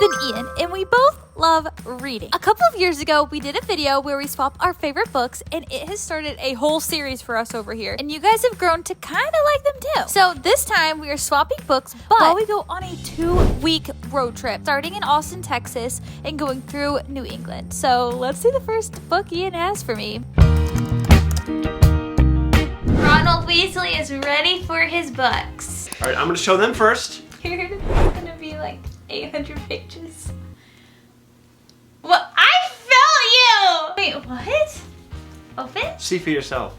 and Ian, and we both love reading. A couple of years ago, we did a video where we swapped our favorite books, and it has started a whole series for us over here, and you guys have grown to kind of like them too. So this time, we are swapping books, but while we go on a 2-week road trip, starting in Austin, Texas, and going through New England. So let's see the first book Ian has for me. Ronald Weasley is ready for his books. All right, I'm gonna show them first. Here, it's gonna be like 800 pages. What? I felt you! Wait, what? Open? See for yourself.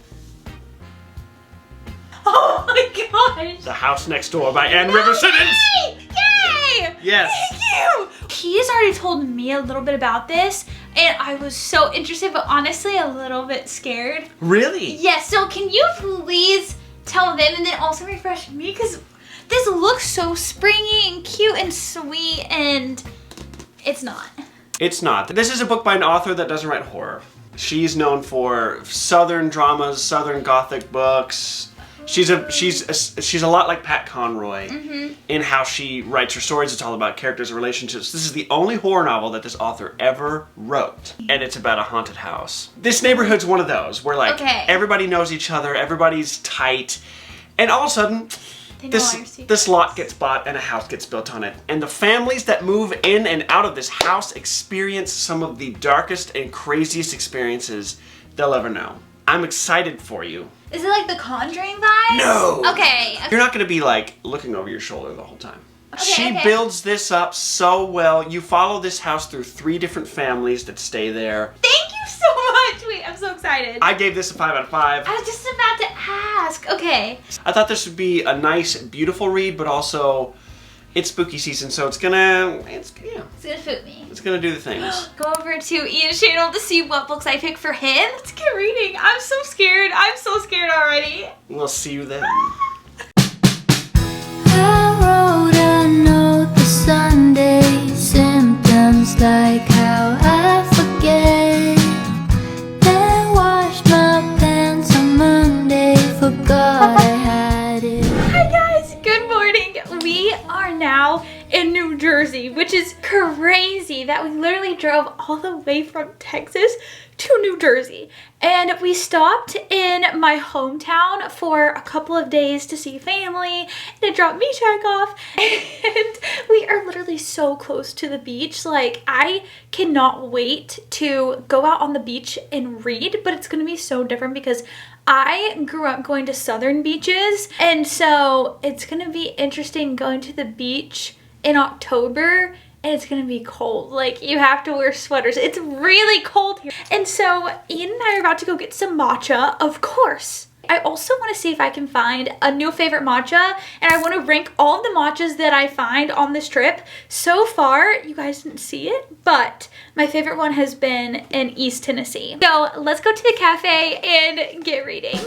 Oh my gosh! The House Next Door by Anne River Simmons! Yay! Yes. Thank you! He has already told me a little bit about this, and I was so interested, but honestly a little bit scared. Really? Yes, so can you please tell them and then also refresh me? Because this looks so springy and cute and sweet, and it's not. It's not. This is a book by an author that doesn't write horror. She's known for Southern dramas, Southern Gothic books. She's a lot like Pat Conroy in how she writes her stories. It's all about characters and relationships. This is the only horror novel that this author ever wrote, and it's about a haunted house. This neighborhood's one of those where like everybody knows each other, everybody's tight, and all of a sudden this lot gets bought and a house gets built on it. And the families that move in and out of this house experience some of the darkest and craziest experiences they'll ever know. I'm excited for you. Is it like the Conjuring vibes? No! Okay. You're not gonna be like looking over your shoulder the whole time. Okay, She builds this up so well. You follow this house through 3 different families that stay there. Thank you so much! Wait, I'm so excited. I gave this a 5 out of 5. I was just about to ask. Okay. I thought this would be a nice, beautiful read, but also it's spooky season, so it's gonna spook me. It's gonna do the things. Go over to Ian's channel to see what books I pick for him. Let's get reading. I'm so scared. I'm so scared already. We'll see you then. I wrote a note the Sunday, symptoms like how I forget. Then washed my pants on Monday, forgot I had it. Hi guys, good morning. We are now in New Jersey, which is crazy that we literally drove all the way from Texas to New Jersey. And we stopped in my hometown for a couple of days to see family and to drop me check off. And we are literally so close to the beach. Like, I cannot wait to go out on the beach and read, but it's gonna be so different because I grew up going to southern beaches, and so it's gonna be interesting going to the beach in October, and it's gonna be cold. Like, you have to wear sweaters. It's really cold here. And so Ian and I are about to go get some matcha, of course. I also want to see if I can find a new favorite matcha, and I want to rank all of the matchas that I find on this trip. So far, you guys didn't see it, but my favorite one has been in East Tennessee. So let's go to the cafe and get reading.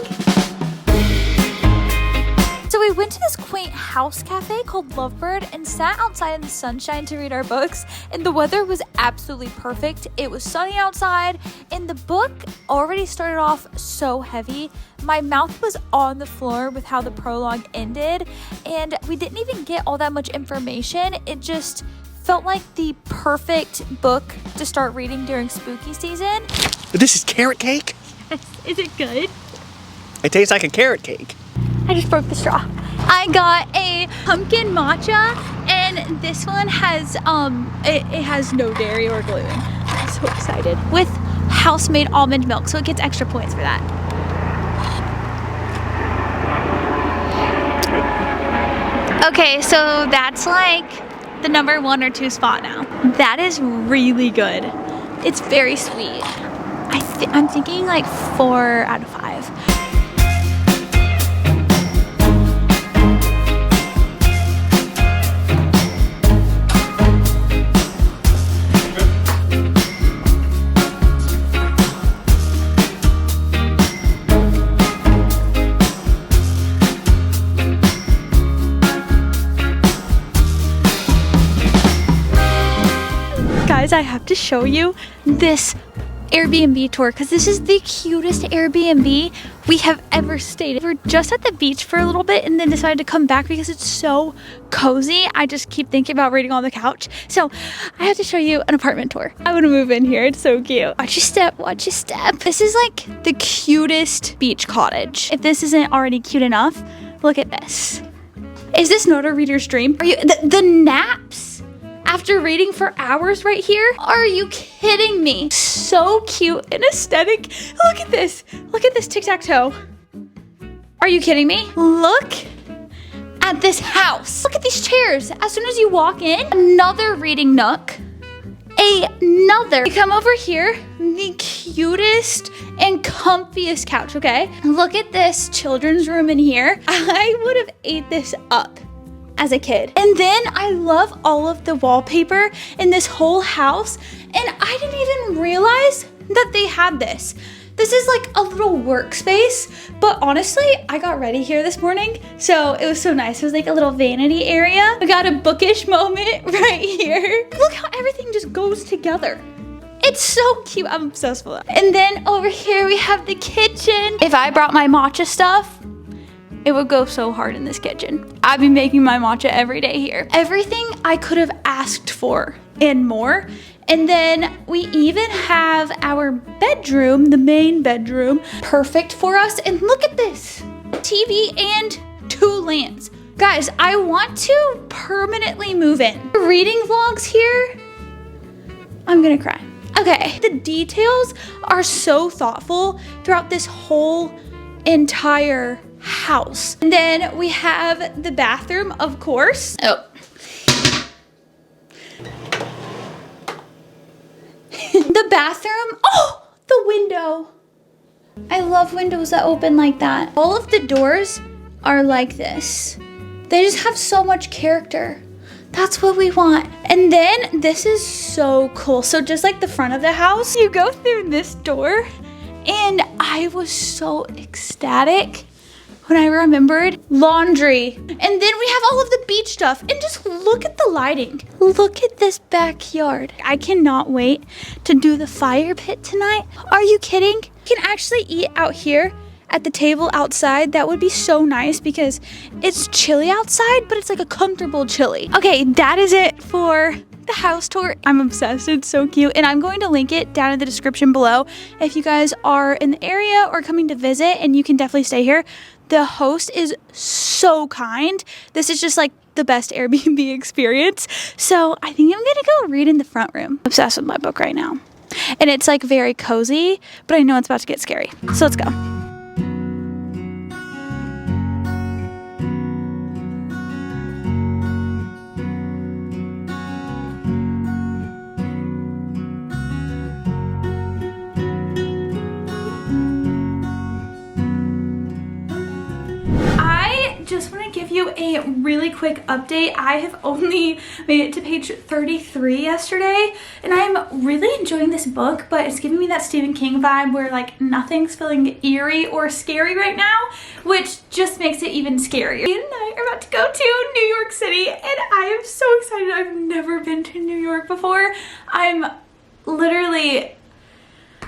So we went to this quaint house cafe called Lovebird and sat outside in the sunshine to read our books, and the weather was absolutely perfect. It was sunny outside, and the book already started off so heavy. My mouth was on the floor with how the prologue ended, and we didn't even get all that much information. It just felt like the perfect book to start reading during spooky season. This is carrot cake? Is it good? It tastes like a carrot cake. I just broke the straw. I got a pumpkin matcha, and this one has it has no dairy or gluten. I'm so excited. With house-made almond milk, so it gets extra points for that. Okay, so that's like the number 1 or 2 spot now. That is really good. It's very sweet. I'm thinking like 4 out of 5. Guys, I have to show you this Airbnb tour because this is the cutest Airbnb we have ever stayed. We're just at the beach for a little bit and then decided to come back because it's so cozy. I just keep thinking about reading on the couch. So I have to show you an apartment tour. I want to move in here. It's so cute. Watch your step, watch your step. This is like the cutest beach cottage. If this isn't already cute enough, look at this. Is this not a reader's dream? Are you the naps after reading for hours right here? Are you kidding me? So cute and aesthetic. Look at this. Look at this tic-tac-toe. Are you kidding me? Look at this house. Look at these chairs. As soon as you walk in, another reading nook. Another. You come over here, the cutest and comfiest couch, okay? Look at this children's room in here. I would have ate this up as a kid. And then I love all of the wallpaper in this whole house. And I didn't even realize that they had this. This is like a little workspace, but honestly, I got ready here this morning, so it was so nice. It was like a little vanity area. We got a bookish moment right here. Look how everything just goes together. It's so cute. I'm obsessed with it. And then over here we have the kitchen. If I brought my matcha stuff, it would go so hard in this kitchen. I've been making my matcha every day here. Everything I could have asked for and more. And then we even have our bedroom, the main bedroom, perfect for us. And look at this, TV and 2 lamps. Guys, I want to permanently move in. Reading vlogs here, I'm gonna cry. Okay, the details are so thoughtful throughout this whole entire house. And then we have the bathroom, of course. Oh. The bathroom, oh, the window. I love windows that open like that. All of the doors are like this. They just have so much character. That's what we want. And then this is so cool. So just like the front of the house, you go through this door and I was so ecstatic when I remembered laundry. And then we have all of the beach stuff. And just look at the lighting. Look at this backyard. I cannot wait to do the fire pit tonight. Are you kidding? You can actually eat out here at the table outside. That would be so nice because it's chilly outside, but it's like a comfortable chilly. Okay, that is it for the house tour. I'm obsessed. It's so cute. And I'm going to link it down in the description below if you guys are in the area or coming to visit, and you can definitely stay here. The host is so kind. This is just like the best Airbnb experience. So I think I'm gonna go read in the front room. Obsessed with my book right now. And it's like very cozy, but I know it's about to get scary. So let's go. Just want to give you a really quick update. I have only made it to page 33 yesterday, and I'm really enjoying this book, but it's giving me that Stephen King vibe where like nothing's feeling eerie or scary right now, which just makes it even scarier. Me and I are about to go to New York City, and I am so excited. I've never been to New York before. I'm literally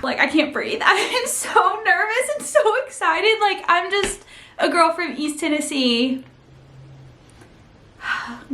like, I can't breathe. I'm so nervous and so excited. Like, I'm just a girl from East Tennessee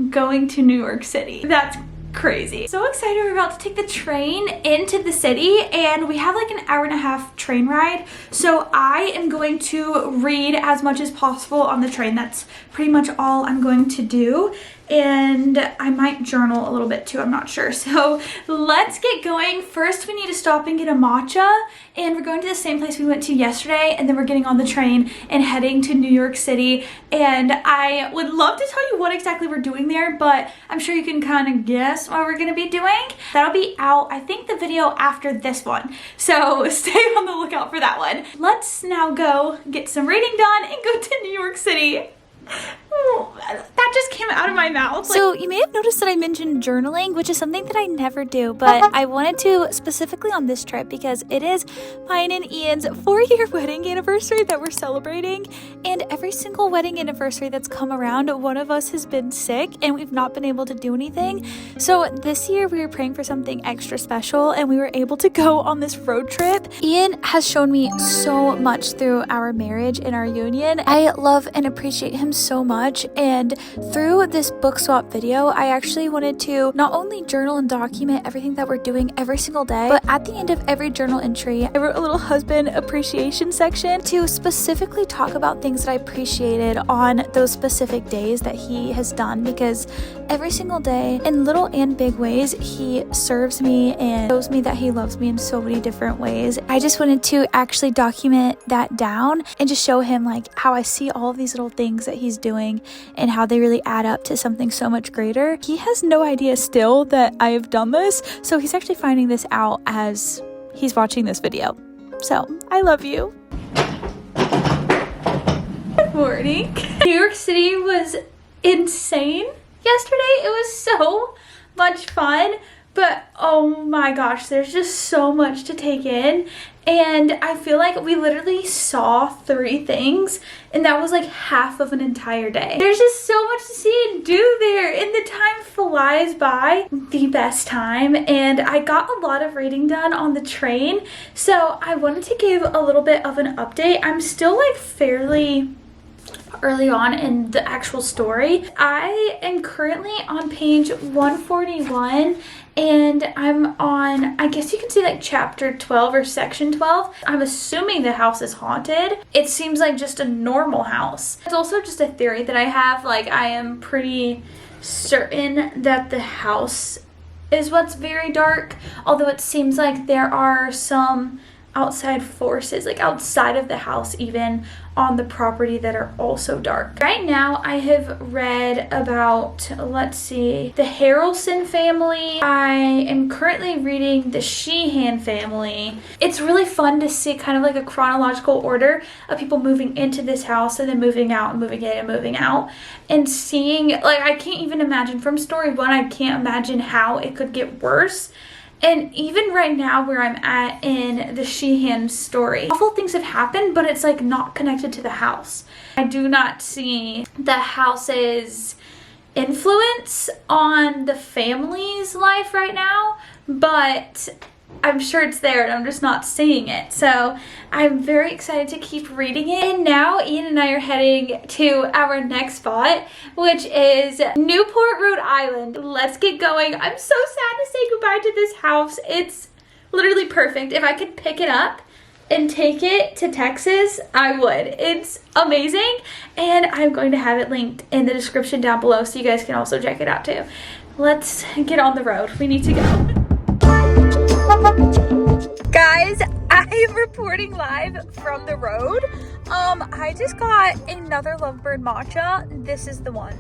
going to New York City. That's crazy. So excited. We're about to take the train into the city, and we have like an hour-and-a-half train ride. So I am going to read as much as possible on the train. That's pretty much all I'm going to do. And I might journal a little bit too, I'm not sure. So let's get going. First, we need to stop and get a matcha, and we're going to the same place we went to yesterday, and then we're getting on the train and heading to New York City. And I would love to tell you what exactly we're doing there, but I'm sure you can kind of guess what we're gonna be doing. That'll be out, I think, the video after this one. So stay on the lookout for that one. Let's now go get some reading done and go to New York City. That just came out of my mouth. So you may have noticed that I mentioned journaling, which is something that I never do, but I wanted to specifically on this trip because it is mine and Ian's 4-year wedding anniversary that we're celebrating. And every single wedding anniversary that's come around, one of us has been sick and we've not been able to do anything. So this year we were praying for something extra special and we were able to go on this road trip. Ian has shown me so much through our marriage and our union. I love and appreciate him so much, and through this book swap video, I actually wanted to not only journal and document everything that we're doing every single day, but at the end of every journal entry, I wrote a little husband appreciation section to specifically talk about things that I appreciated on those specific days that he has done, because every single day, in little and big ways, he serves me and shows me that he loves me in so many different ways. I just wanted to actually document that down and just show him like how I see all of these little things that he's doing and how they really add up to something so much greater. He has no idea still that I have done this, so he's actually finding this out as he's watching this video. So, I love you. Good morning. New York City was insane yesterday. It was so much fun, but oh my gosh, there's just so much to take in. And I feel like we literally saw 3 things, and that was like half of an entire day. There's just so much to see and do there, and the time flies by. The best time, and I got a lot of reading done on the train, so I wanted to give a little bit of an update. I'm still like fairly early on in the actual story. I am currently on page 141 and I'm on, I guess you can say like chapter 12 or section 12. I'm assuming the house is haunted. It seems like just a normal house. It's also just a theory that I have. Like, I am pretty certain that the house is what's very dark, although it seems like there are some outside forces, like outside of the house even, on the property that are also dark. Right now I have read about, let's see, the Harrelson family. I am currently reading the Sheehan family. It's really fun to see kind of like a chronological order of people moving into this house and then moving out and moving in and moving out, and seeing, like, I can't even imagine from story 1, I can't imagine how it could get worse. And even right now where I'm at in the Sheehan story, awful things have happened, but it's like not connected to the house. I do not see the house's influence on the family's life right now, but I'm sure it's there and I'm just not seeing it. So I'm very excited to keep reading it. And now Ian and I are heading to our next spot, which is Newport, Rhode Island. Let's get going. I'm so sad to say goodbye to this house. It's literally perfect. If I could pick it up and take it to Texas, I would. It's amazing. And I'm going to have it linked in the description down below so you guys can also check it out too. Let's get on the road. We need to go. Guys, I'm reporting live from the road. I just got another Lovebird matcha. This is the one.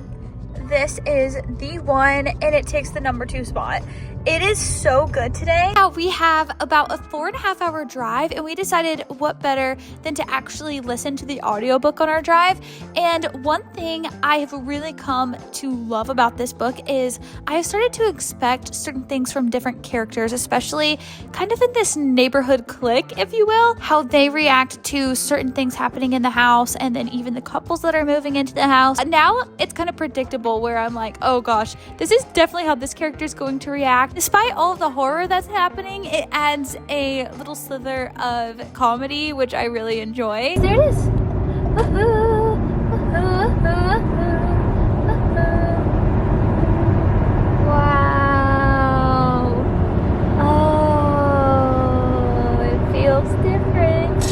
This is the one, and it takes the number 2 spot. It is so good today. Now we have about a 4.5 hour drive, and we decided what better than to actually listen to the audiobook on our drive. And one thing I have really come to love about this book is I have started to expect certain things from different characters, especially kind of in this neighborhood clique, if you will, how they react to certain things happening in the house, and then even the couples that are moving into the house. Now it's kind of predictable where I'm like, oh gosh, this is definitely how this character is going to react. Despite all of the horror that's happening, it adds a little slither of comedy, which I really enjoy. There it is. Woohoo! Woohoo! Woohoo! Woohoo! Wow! Oh, it feels different.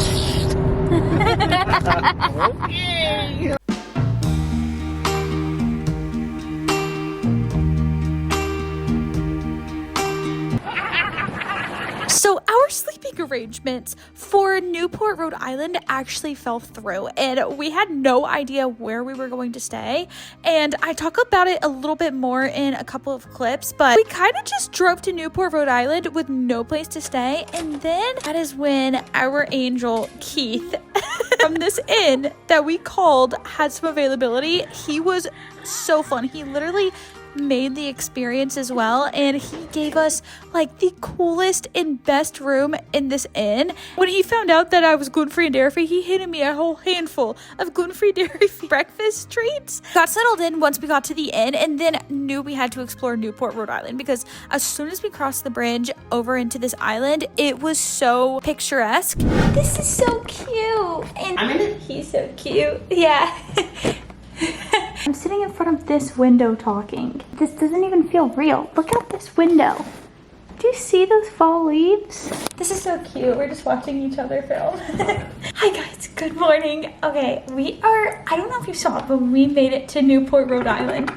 Okay. So our sleeping arrangements for Newport, Rhode Island actually fell through, and we had no idea where we were going to stay. And I talk about it a little bit more in a couple of clips, but we kind of just drove to Newport, Rhode Island with no place to stay. And then that is when our angel Keith from this inn that we called had some availability. He was so fun. He literally made the experience as well, and he gave us like the coolest and best room in this inn. When he found out that I was gluten-free and dairy-free, he handed me a whole handful of gluten-free dairy-free breakfast treats. Got settled in once we got to the inn, and then knew we had to explore Newport, Rhode Island, because as soon as we crossed the bridge over into this island, it was so picturesque. This is so cute. And I'm in it. He's so cute. Yeah. I'm sitting in front of this window talking. This doesn't even feel real. Look out this window. Do you see those fall leaves? This is so cute. We're just watching each other film. Hi guys, good morning. Okay, I don't know if you saw it, but we made it to Newport, Rhode Island.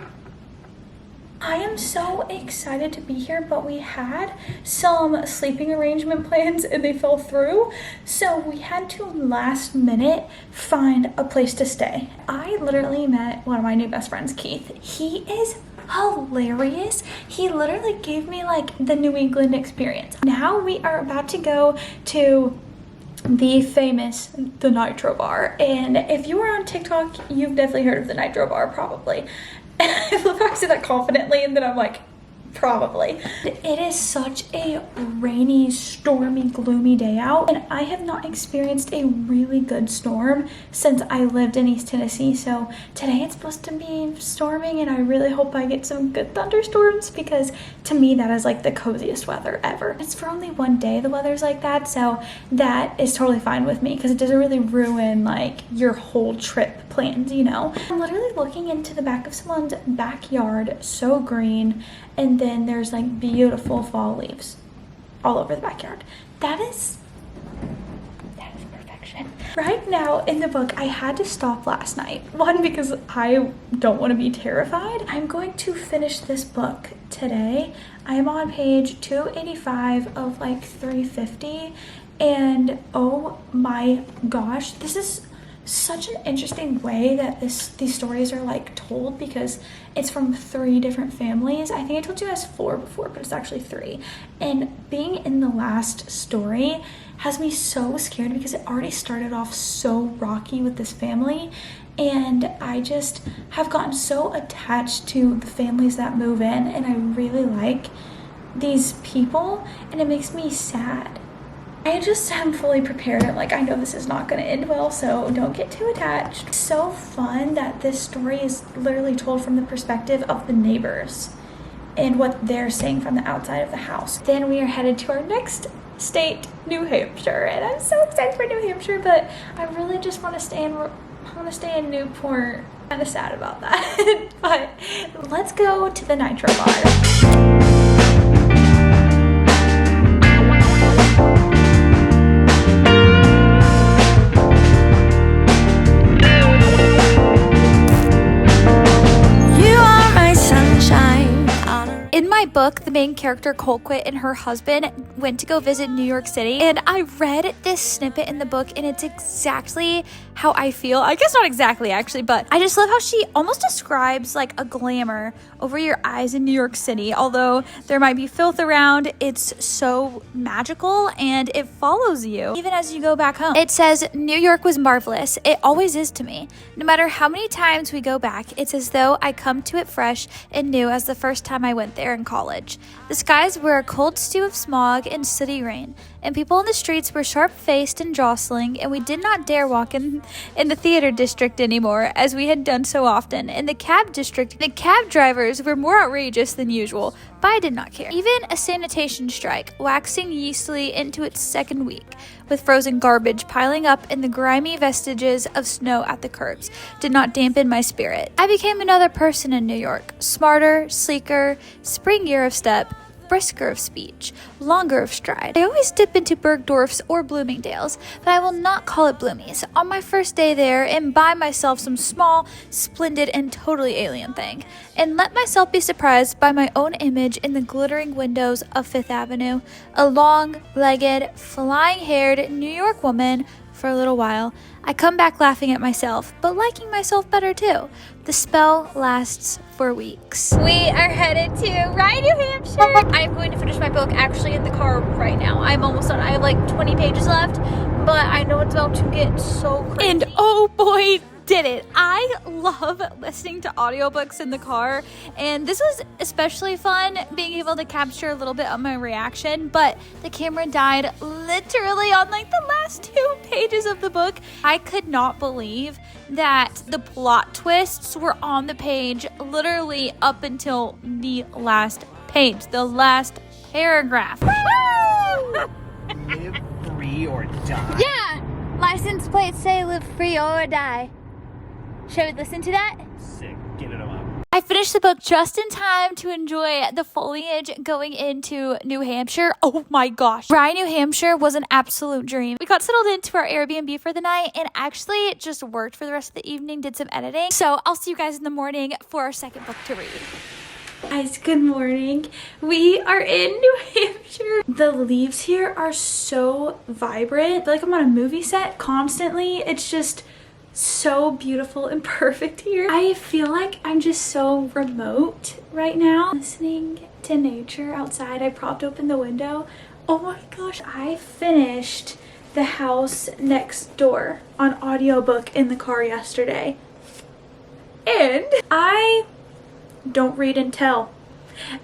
I am so excited to be here, but we had some sleeping arrangement plans and they fell through. So we had to last minute find a place to stay. I literally met one of my new best friends, Keith. He is hilarious. He literally gave me like the New England experience. Now we are about to go to the famous The Nitro Bar. And if you are on TikTok, you've definitely heard of The Nitro Bar, probably. I love how I say that confidently, and then I'm like, probably. It is such a rainy, stormy, gloomy day out, and I have not experienced a really good storm since I lived in East Tennessee. So today it's supposed to be storming, and I really hope I get some good thunderstorms, because to me that is like the coziest weather ever. It's for only one day the weather's like that, so that is totally fine with me, because it doesn't really ruin like your whole trip plans, you know. I'm literally looking into the back of someone's backyard, so green, and then there's like beautiful fall leaves all over the backyard. That is perfection. Right now in the book, I had to stop last night. One, because I don't want to be terrified. I'm going to finish this book today. I am on page 285 of like 350, and oh my gosh, this is such an interesting way that these stories are like told, because it's from 3 different families. I think I told you guys 4 before, but it's actually 3. And being in the last story has me so scared, because it already started off so rocky with this family, and I just have gotten so attached to the families that move in, and I really like these people, and it makes me sad. I just am fully prepared, and like I know this is not going to end well, so don't get too attached. It's so fun that this story is literally told from the perspective of the neighbors and what they're seeing from the outside of the house. Then we are headed to our next state, New Hampshire, and I'm so excited for New Hampshire, but I really just want to stay in Newport. Kind of sad about that. But let's go to the Nitro Bar. In my book, the main character Colquitt and her husband went to go visit New York City, and I read this snippet in the book, and it's exactly how I feel. I guess not exactly actually, but I just love how she almost describes like a glamour over your eyes in New York City. Although there might be filth around, it's so magical and it follows you even as you go back home. It says, New York was marvelous. It always is to me. No matter how many times we go back, it's as though I come to it fresh and new as the first time I went there in college. The skies were a cold stew of smog and sooty rain, and people in the streets were sharp-faced and jostling, and we did not dare walk in the theater district anymore, as we had done so often. In the cab district, the cab drivers were more outrageous than usual, but I did not care. Even a sanitation strike, waxing yeastily into its second week, with frozen garbage piling up and the grimy vestiges of snow at the curbs, did not dampen my spirit. I became another person in New York, smarter, sleeker, springier of step, brisker of speech, longer of stride. I always dip into Bergdorf's or Bloomingdale's, but I will not call it Bloomies on my first day there, and buy myself some small, splendid, and totally alien thing, and let myself be surprised by my own image in the glittering windows of Fifth Avenue, a long-legged, flying-haired New York woman. For a little while, I come back laughing at myself, but liking myself better too. The spell lasts for weeks. We are headed to Rye, New Hampshire. I'm going to finish my book actually in the car right now. I'm almost done. I have like 20 pages left, but I know it's about to get so crazy. And oh boy, did it. I love listening to audiobooks in the car, and this was especially fun being able to capture a little bit of my reaction, but the camera died literally on like the last 2 pages of the book. I could not believe that the plot twists were on the page literally up until the last page, the last paragraph. Live free or die. Yeah! License plates say live free or die. Shall we listen to that? Sick. Get it on. I finished the book just in time to enjoy the foliage going into New Hampshire. Oh my gosh. Rye, New Hampshire was an absolute dream. We got settled into our Airbnb for the night and actually just worked for the rest of the evening, did some editing. So I'll see you guys in the morning for our second book to read. Guys, good morning. We are in New Hampshire. The leaves here are so vibrant. I feel like I'm on a movie set constantly. It's just so beautiful and perfect here. I feel like I'm just so remote right now. Listening to nature outside. I propped open the window. Oh my gosh, I finished The House Next Door on audiobook in the car yesterday. And I don't read and tell.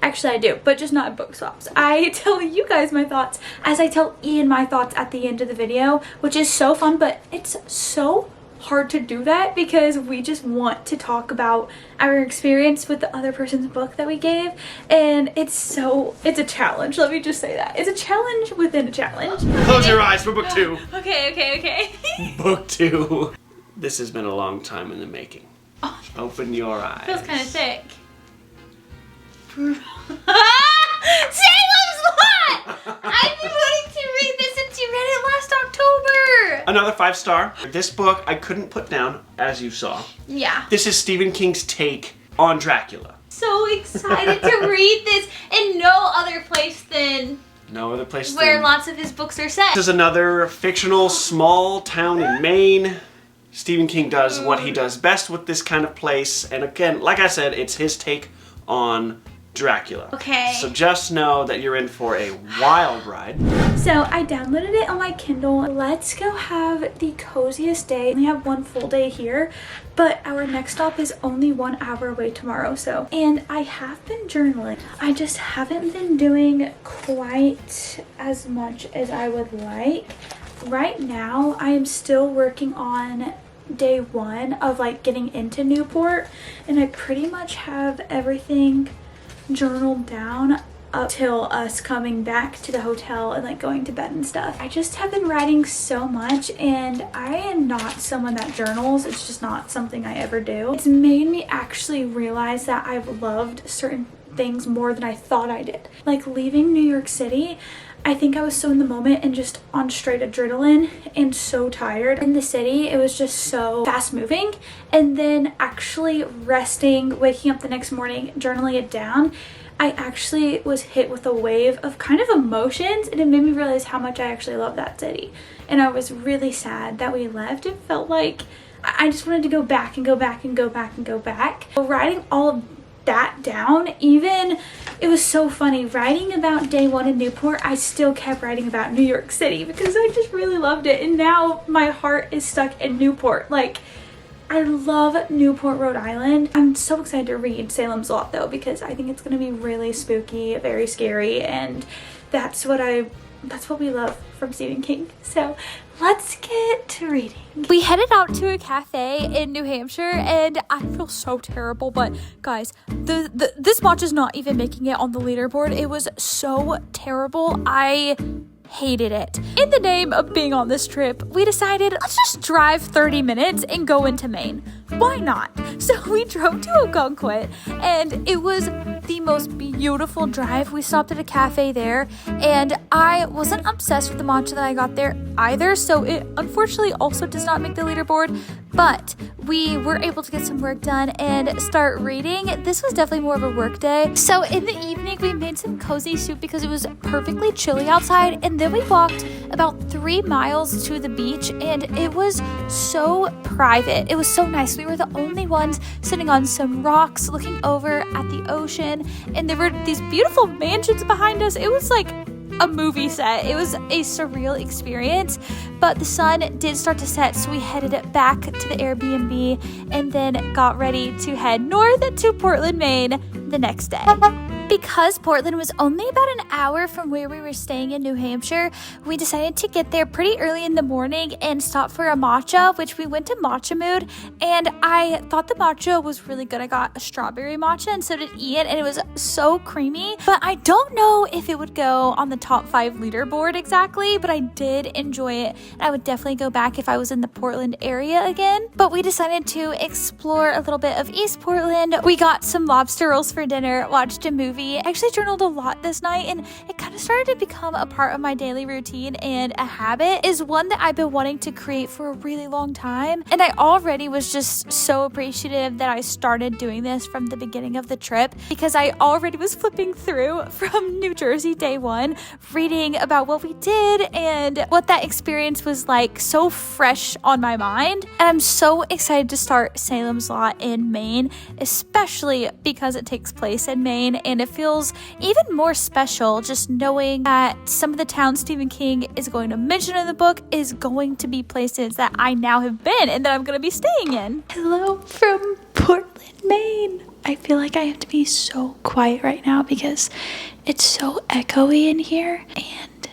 Actually, I do, but just not in book swaps. I tell you guys my thoughts as I tell Ian my thoughts at the end of the video, which is so fun, but it's so hard to do that because we just want to talk about our experience with the other person's book that we gave, and it's a challenge. Let me just say that. It's a challenge within a challenge. Close your eyes for book 2. Okay. Book 2. This has been a long time in the making. Open your eyes. Feels kind of thick. Salem's Lot! I've been wanting to read this since you read it last October. Another 5-star. This book I couldn't put down, as you saw. Yeah. This is Stephen King's take on Dracula. So excited to read this in no other place than No other place where than... lots of his books are set. This is another fictional small town in Maine. Stephen King does what he does best with this kind of place. And again, like I said, it's his take on Dracula. Okay. So just know that you're in for a wild ride. So I downloaded it on my Kindle. Let's go have the coziest day. We have one full day here, but our next stop is only 1 hour away tomorrow. And I have been journaling. I just haven't been doing quite as much as I would like. Right now, I am still working on day 1 of like getting into Newport, and I pretty much have everything journaled down up till us coming back to the hotel and like going to bed and stuff. I just have been writing so much, and I am not someone that journals. It's just not something I ever do. It's made me actually realize that I've loved certain things more than I thought I did. Like leaving New York City, I think I was so in the moment and just on straight adrenaline and so tired. In the city, it was just so fast moving. And then actually resting, waking up the next morning, journaling it down, I actually was hit with a wave of kind of emotions, and it made me realize how much I actually love that city. And I was really sad that we left. It felt like I just wanted to go back and go back and go back and go back. But writing all of that down, even it was so funny writing about day 1 in Newport, I still kept writing about New York City because I just really loved it, and now my heart is stuck in Newport. Like, I love Newport, Rhode Island. I'm so excited to read Salem's Lot though, because I think it's going to be really spooky, very scary, and that's what we love from Stephen King. So let's get to reading. We headed out to a cafe in New Hampshire, and I feel so terrible, but guys, this watch is not even making it on the leaderboard. It was so terrible. I hated it. In the name of being on this trip, we decided let's just drive 30 minutes and go into Maine. Why not? So we drove to Kennebunkport, and it was the most beautiful drive. We stopped at a cafe there, and I wasn't obsessed with the matcha that I got there either, so it unfortunately also does not make the leaderboard, but we were able to get some work done and start reading. This was definitely more of a work day. So in the evening, we made some cozy soup because it was perfectly chilly outside, and then we walked about 3 miles to the beach, and it was so private. It was so nice. We were the only ones sitting on some rocks looking over at the ocean, and there were these beautiful mansions behind us. It was like a movie set. It was a surreal experience, but the sun did start to set, so we headed back to the Airbnb and then got ready to head north to Portland, Maine the next day. Because Portland was only about an hour from where we were staying in New Hampshire, we decided to get there pretty early in the morning and stop for a matcha, which we went to Matcha Mood, and I thought the matcha was really good. I got a strawberry matcha and so did Ian, and it was so creamy, but I don't know if it would go on the top 5 leaderboard exactly, but I did enjoy it, and I would definitely go back if I was in the Portland area again. But we decided to explore a little bit of East Portland. We got some lobster rolls for dinner, watched a movie. I actually journaled a lot this night, and it kind of started to become a part of my daily routine, and a habit is one that I've been wanting to create for a really long time, and I already was just so appreciative that I started doing this from the beginning of the trip, because I already was flipping through from New Jersey day one, reading about what we did and what that experience was like, so fresh on my mind. And I'm so excited to start Salem's Lot in Maine, especially because it takes place in Maine, and it feels even more special just knowing that some of the towns Stephen King is going to mention in the book is going to be places that I now have been and that I'm going to be staying in. Hello from Portland, Maine. I feel like I have to be so quiet right now because it's so echoey in here, and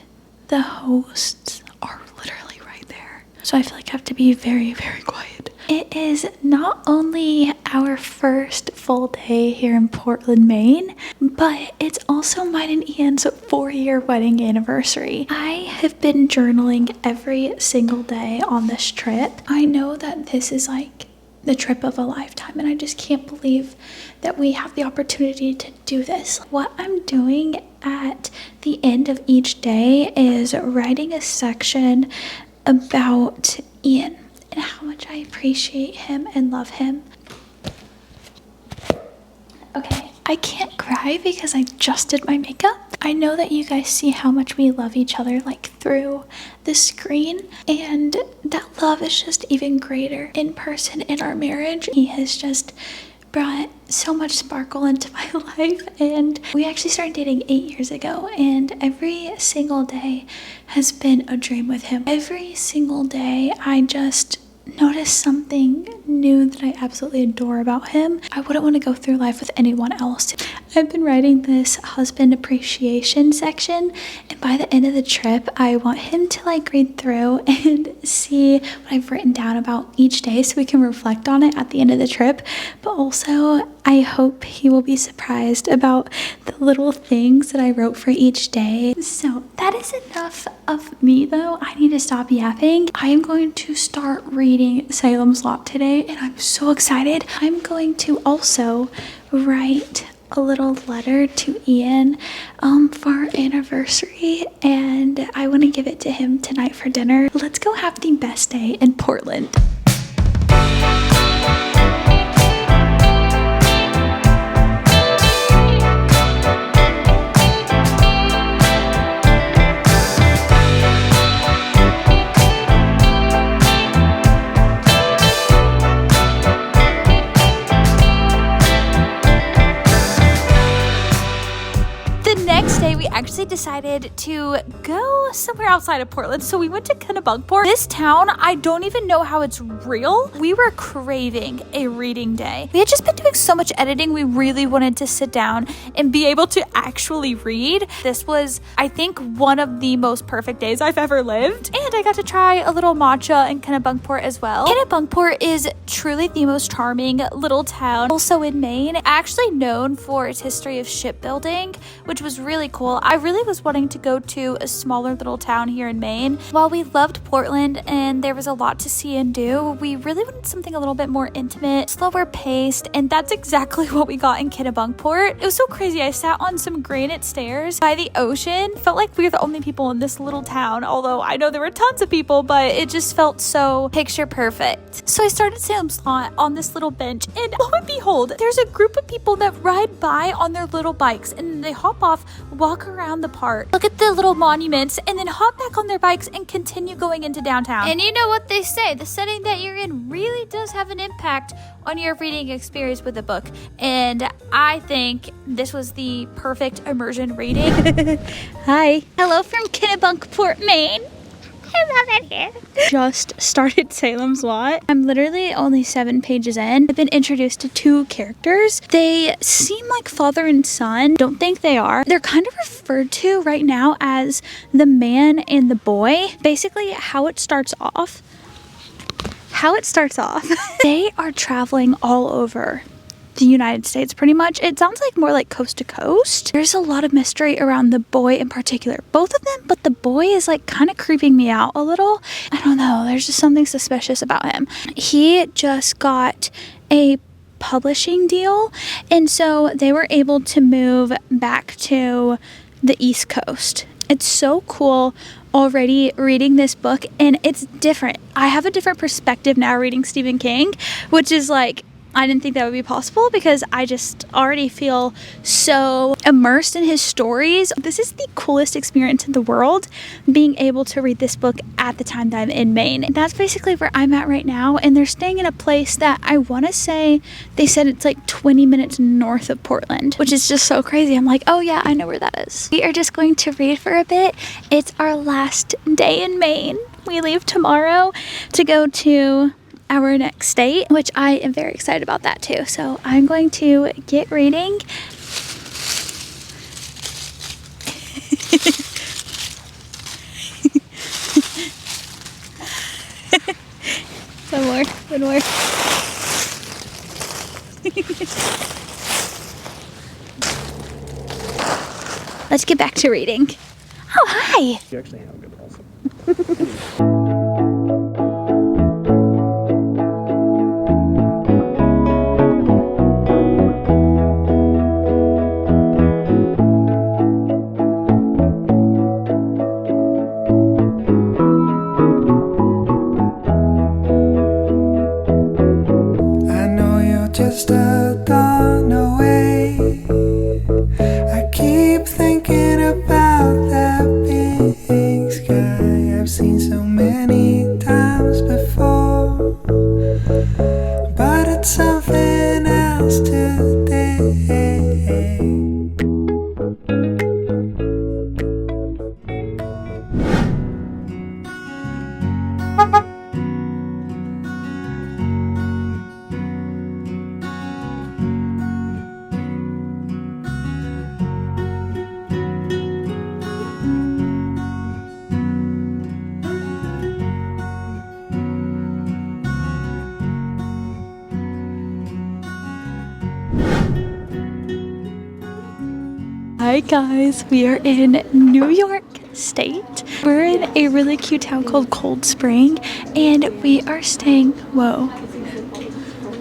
the hosts are literally right there. So I feel like I have to be very, very quiet. It is not only our first full day here in Portland, Maine, but it's also mine and Ian's 4-year wedding anniversary. I have been journaling every single day on this trip. I know that this is like the trip of a lifetime, and I just can't believe that we have the opportunity to do this. What I'm doing at the end of each day is writing a section about Ian and how much I appreciate him and love him. Okay, I can't cry because I just did my makeup. I know that you guys see how much we love each other like through the screen, and that love is just even greater in person in our marriage. He has just brought so much sparkle into my life, and we actually started dating 8 years ago, and every single day has been a dream with him. Every single day I just notice something new that I absolutely adore about him. I wouldn't want to go through life with anyone else. I've been writing this husband appreciation section, and by the end of the trip I want him to like read through and see what I've written down about each day so we can reflect on it at the end of the trip. But also I hope he will be surprised about the little things that I wrote for each day. So that is enough of me though. I need to stop yapping. I am going to start reading Salem's Lot today, and I'm so excited. I'm going to also write a little letter to Ian for our anniversary, and I want to give it to him tonight for dinner. Let's go have the best day in Portland. We actually decided to go somewhere outside of Portland, so we went to Kennebunkport. This town, I don't even know how it's real. We were craving a reading day. We had just been doing so much editing, we really wanted to sit down and be able to actually read. This was, I think, one of the most perfect days I've ever lived, and I got to try a little matcha in Kennebunkport as well. Kennebunkport is truly the most charming little town, also in Maine, actually known for its history of shipbuilding, which was really cool. I really was wanting to go to a smaller little town here in Maine. While we loved Portland and there was a lot to see and do, we really wanted something a little bit more intimate, slower paced, and that's exactly what we got in Kennebunkport. It was so crazy. I sat on some granite stairs by the ocean. Felt like we were the only people in this little town, although I know there were tons of people, but it just felt so picture perfect. So I started Salem's Lot on this little bench, and lo and behold, there's a group of people that ride by on their little bikes, and they hop off, walk around the apart, look at the little monuments, and then hop back on their bikes and continue going into downtown. And you know what they say, the setting that you're in really does have an impact on your reading experience with a book. And I think this was the perfect immersion reading. Hi. Hello from Kennebunkport, Maine. I love it here. Just started Salem's Lot. I'm literally only 7 pages in. I've been introduced to 2 characters. They seem like father and son. Don't think they are. They're kind of referred to right now as the man and the boy. Basically, how it starts off, they are traveling all over the United States pretty much. It sounds like more like coast to coast. There's a lot of mystery around the boy in particular. Both of them, but the boy is like kind of creeping me out a little. I don't know. There's just something suspicious about him. He just got a publishing deal, and so they were able to move back to the East Coast. It's so cool already reading this book, and it's different. I have a different perspective now reading Stephen King, which is like, I didn't think that would be possible because I just already feel so immersed in his stories. This is the coolest experience in the world, being able to read this book at the time that I'm in Maine. And that's basically where I'm at right now. And they're staying in a place that I want to say, they said it's like 20 minutes north of Portland, which is just so crazy. I'm like, oh yeah, I know where that is. We are just going to read for a bit. It's our last day in Maine. We leave tomorrow to go to our next state, which I am very excited about that too. So I'm going to get reading. One more. Let's get back to reading. Oh, hi. You actually have good also. Just a dawn away. I keep thinking about that big sky I've seen so many times before, but it's something else today. Hi guys, we are in New York State. We're in a really cute town called Cold Spring, and we are staying, whoa,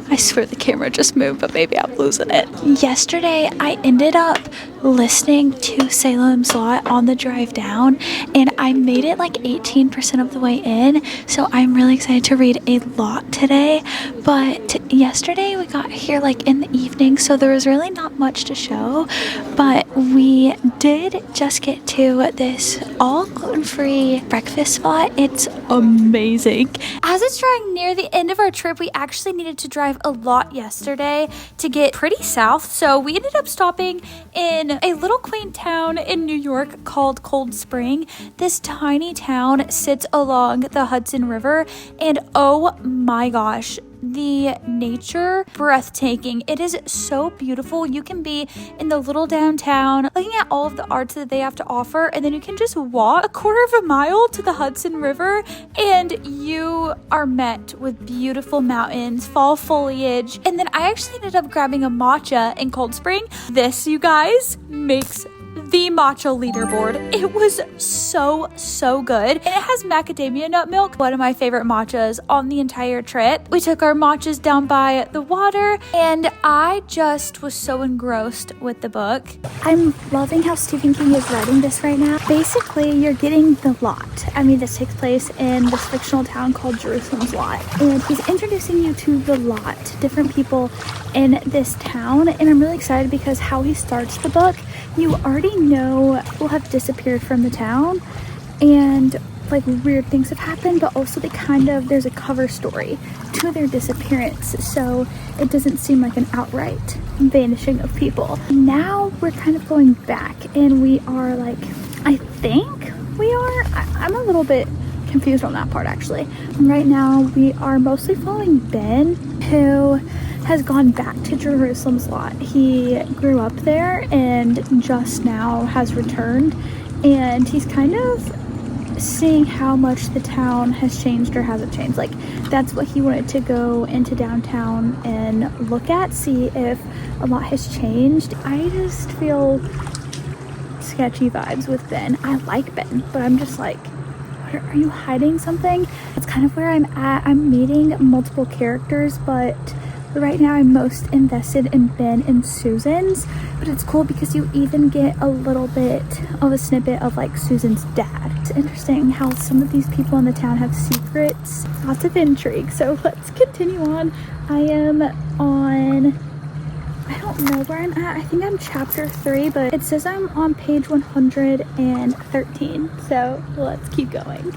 I swear the camera just moved, but maybe I'm losing it. Yesterday, I ended up listening to Salem's Lot on the drive down, and I made it like 18% of the way in, so I'm really excited to read a lot today. But yesterday we got here like in the evening, so there was really not much to show, but we did just get to this all gluten-free breakfast spot. It's amazing. As it's drawing near the end of our trip, we actually needed to drive a lot yesterday to get pretty south, so we ended up stopping in a little quaint town in New York called Cold Spring. This tiny town sits along the Hudson River, and oh my gosh, the nature, breathtaking. It is so beautiful. You can be in the little downtown looking at all of the arts that they have to offer, and then you can just walk a quarter of a mile to the Hudson River and you are met with beautiful mountains, fall foliage. And then I actually ended up grabbing a matcha in Cold Spring. This, you guys, makes the matcha leaderboard. It was so good. And it has macadamia nut milk, one of my favorite matchas on the entire trip. We took our matchas down by the water, and I just was so engrossed with the book. I'm loving how Stephen King is writing this right now. Basically, you're getting the lot. I mean, this takes place in this fictional town called Jerusalem's Lot, and he's introducing you to the lot, different people in this town. And I'm really excited because how he starts the book, you already know people have disappeared from the town and like weird things have happened, but also there's a cover story to their disappearance, so it doesn't seem like an outright vanishing of people. Now we're kind of going back, and we are like, I think we are, I'm a little bit confused on that part actually. Right now we are mostly following Ben, who has gone back to Jerusalem's lot. He grew up there and just now has returned, and he's kind of seeing how much the town has changed or hasn't changed. Like, that's what he wanted to go into downtown and look at, see if a lot has changed. I just feel sketchy vibes with Ben. I like Ben, but I'm just like, are you hiding something? That's kind of where I'm at. I'm meeting multiple characters, but right now I'm most invested in Ben and Susan's. But it's cool because you even get a little bit of a snippet of like Susan's dad. It's interesting how some of these people in the town have secrets. Lots of intrigue. So let's continue on. I am on, I don't know where I'm at. I think I'm chapter 3, but it says I'm on page 113. So let's keep going.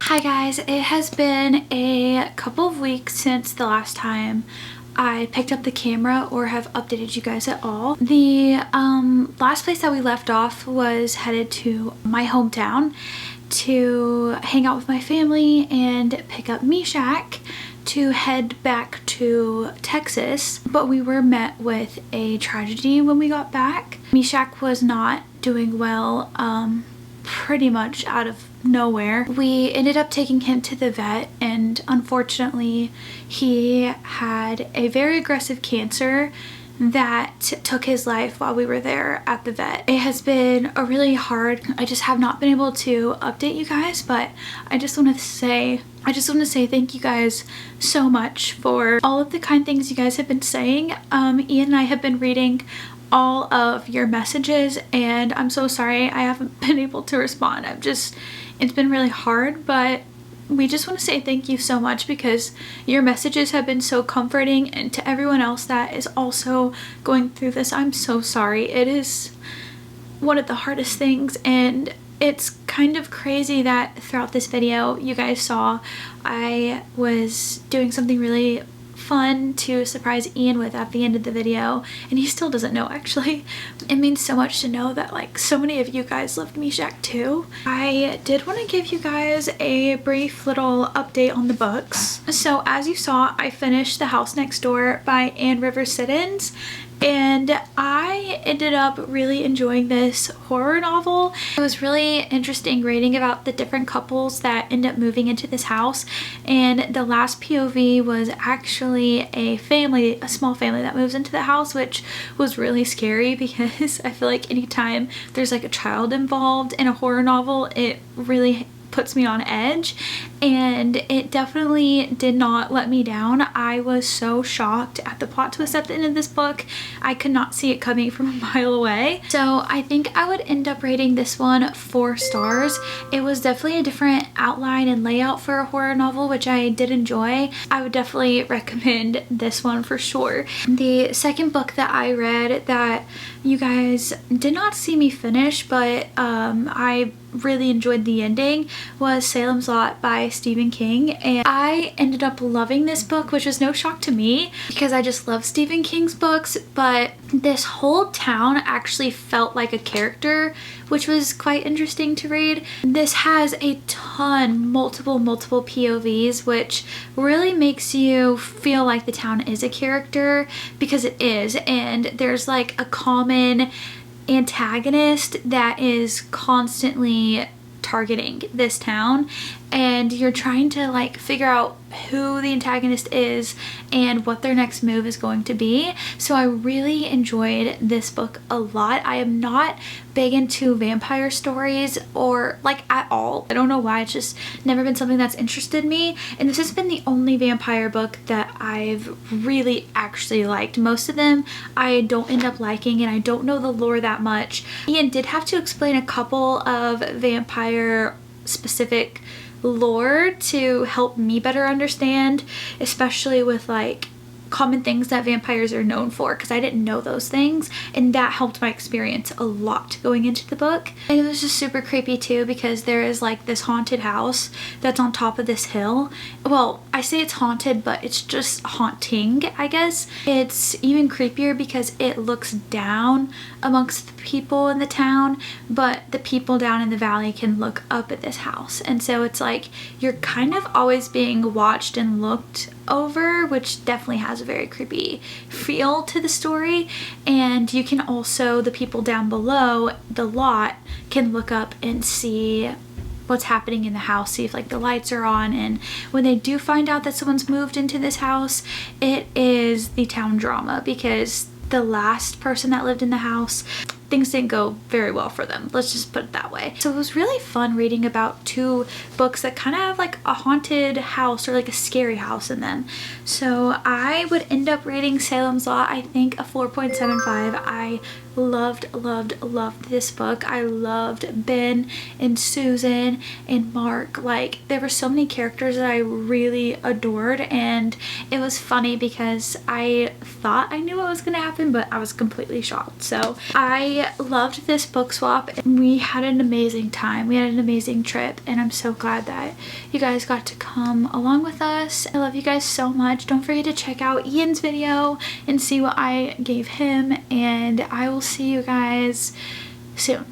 Hi guys, it has been a couple of weeks since the last time I picked up the camera or have updated you guys at all. The last place that we left off was headed to my hometown to hang out with my family and pick up Meshach to head back to Texas, but we were met with a tragedy when we got back. Meshach was not doing well, pretty much out of nowhere. We ended up taking him to the vet, and unfortunately he had a very aggressive cancer that took his life while we were there at the vet. It has been a really hard, I just have not been able to update you guys, but I just want to say thank you guys so much for all of the kind things you guys have been saying. Ian and I have been reading all of your messages, and I'm so sorry I haven't been able to respond. It's been really hard, but we just want to say thank you so much because your messages have been so comforting, and to everyone else that is also going through this, I'm so sorry. It is one of the hardest things, and it's kind of crazy that throughout this video you guys saw I was doing something really fun to surprise Ian with at the end of the video, and he still doesn't know actually. It means so much to know that like so many of you guys loved Meshach too. I did want to give you guys a brief little update on the books. So as you saw, I finished The House Next Door by Anne River Siddons, and I ended up really enjoying this horror novel. It was really interesting reading about the different couples that end up moving into this house, and the last POV was actually a family, a small family that moves into the house, which was really scary because I feel like anytime there's like a child involved in a horror novel, it really puts me on edge, and it definitely did not let me down. I was so shocked at the plot twist at the end of this book. I could not see it coming from a mile away. So I think I would end up rating this one 4 stars. It was definitely a different outline and layout for a horror novel, which I did enjoy. I would definitely recommend this one for sure. The second book that I read that you guys did not see me finish, but I really enjoyed the ending was Salem's Lot by Stephen King, and I ended up loving this book, which was no shock to me because I just love Stephen King's books, but this whole town actually felt like a character, which was quite interesting to read. This has a ton, multiple POVs, which really makes you feel like the town is a character, because it is, and there's like a common antagonist that is constantly targeting this town, and you're trying to like figure out who the antagonist is and what their next move is going to be. So I really enjoyed this book a lot. I am not big into vampire stories or like at all. I don't know why, it's just never been something that's interested me, and this has been the only vampire book that I've really actually liked. Most of them I don't end up liking, and I don't know the lore that much. Ian did have to explain a couple of vampire specific lore to help me better understand, especially with like common things that vampires are known for, because I didn't know those things, and that helped my experience a lot going into the book. And it was just super creepy too, because there is like this haunted house that's on top of this hill. Well, I say it's haunted, but it's just haunting, I guess. It's even creepier because it looks down amongst the people in the town, but the people down in the valley can look up at this house, and so it's like you're kind of always being watched and looked over, which definitely has a very creepy feel to the story. And you can also, the people down below the lot can look up and see what's happening in the house, see if like the lights are on, and when they do find out that someone's moved into this house, it is the town drama, because the last person that lived in the house, things didn't go very well for them. Let's just put it that way. So it was really fun reading about two books that kind of have like a haunted house or like a scary house in them. So I would end up rating Salem's Lot, I think, a 4.75. I loved this book. I loved Ben and Susan and Mark. Like, there were so many characters that I really adored, and it was funny because I thought I knew what was gonna happen, but I was completely shocked. So I loved this book swap, and we had an amazing time. We had an amazing trip, and I'm so glad that you guys got to come along with us. I love you guys so much. Don't forget to check out Ian's video and see what I gave him, and I will see you guys soon.